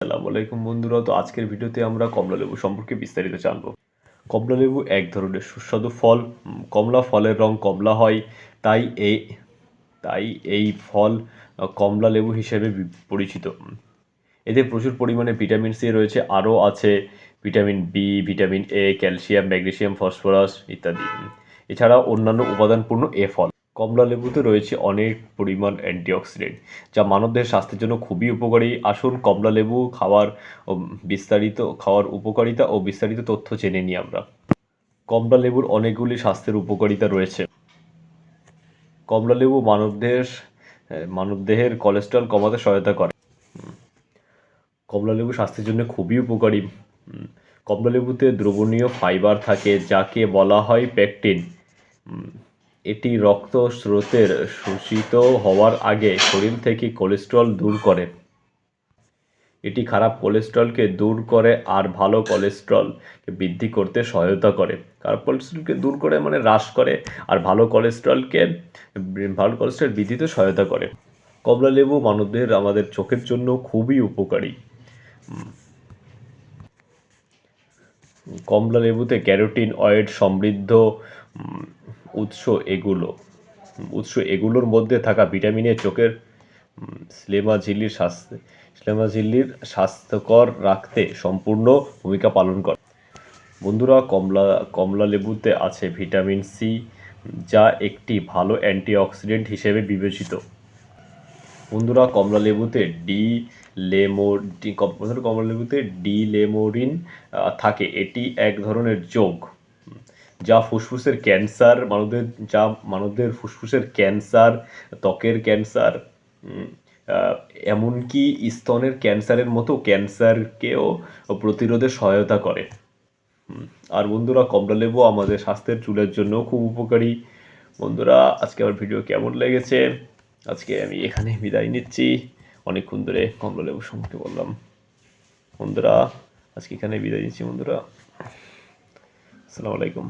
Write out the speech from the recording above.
আসসালামু আলাইকুম বন্ধুরা। তো আজকের ভিডিওতে আমরা কমলালেবু সম্পর্কে বিস্তারিত জানব। কমলালেবু এক ধরনের সুস্বাদু ফল। কমলা ফলের রং কমলা হয়, তাই এই তাই এই ফল কমলা লেবু হিসেবে পরিচিত। এতে প্রচুর পরিমাণে ভিটামিন সি রয়েছে, আরও আছে vitamin B, vitamin A, calcium, magnesium, phosphorus ইত্যাদি। এছাড়া অন্যান্য উপাদানপূর্ণ এ ফল। কমলা লেবুতে রয়েছে অনেক পরিমাণ অ্যান্টিঅক্সিডেন্ট, যা মানবদেহের স্বাস্থ্যের জন্য খুবই উপকারী। আসুন কমলা লেবু খাওয়ার উপকারিতা ও বিস্তারিত তথ্য জেনে নিই আমরা। কমলা লেবুর অনেকগুলি স্বাস্থ্যের উপকারিতা রয়েছে। কমলা লেবু মানবদেহের কোলেস্টেরল কমাতে সহায়তা করে। কমলালেবু স্বাস্থ্যের জন্য খুবই উপকারী। কমলালেবুতে দ্রবণীয় ফাইবার থাকে, যাকে বলা হয় পেকটিন। এটি রক্ত স্রোতের শোষিত হওয়ার আগে শরীর থেকে কোলেস্টেরল দূর করে। এটি খারাপ কোলেস্টেরলকে দূর করে আর ভালো কোলেস্টেরলকে বৃদ্ধি করতে সহায়তা করে। খারাপ কোলেস্টেরলকে দূর করে মানে হ্রাস করে, আর ভালো কোলেস্টেরল বৃদ্ধিতে সহায়তা করে। কমলালেবু মানবদেহের আমাদের চোখের জন্য খুবই উপকারী। কমলা লেবুতে ক্যারোটিন ওয়েড সমৃদ্ধ উৎস এগুলোর মধ্যে থাকা ভিটামিনে চোখের স্লেমা ঝিল্লির স্বাস্থ্যকর রাখতে সম্পূর্ণ ভূমিকা পালন করে। বন্ধুরা, কমলা লেবুতে আছে ভিটামিন সি, যা একটি ভালো অ্যান্টিঅক্সিডেন্ট হিসেবে বিবেচিত। বন্ধুরা, কমলা লেবুতে ডিলেমোরিন থাকে। এটি এক ধরনের যৌগ যা মানবদের ফুসফুসের ক্যান্সার, ত্বকের ক্যান্সার, এমনকি স্তনের ক্যান্সারের মতো ক্যান্সারকেও প্রতিরোধে সহায়তা করে। আর বন্ধুরা, কমলা লেবু আমাদের স্বাস্থ্যের চুলের জন্য খুব উপকারী। বন্ধুরা, আজকে আমার ভিডিও কেমন লেগেছে? আজকে আমি এখানে বিদায় নিচ্ছি। অনেকক্ষণ ধরে কমলা লেবু সম্পর্কে বললাম। বন্ধুরা, আজকে এখানে বিদায় নিচ্ছি বন্ধুরা। আসসালামু আলাইকুম।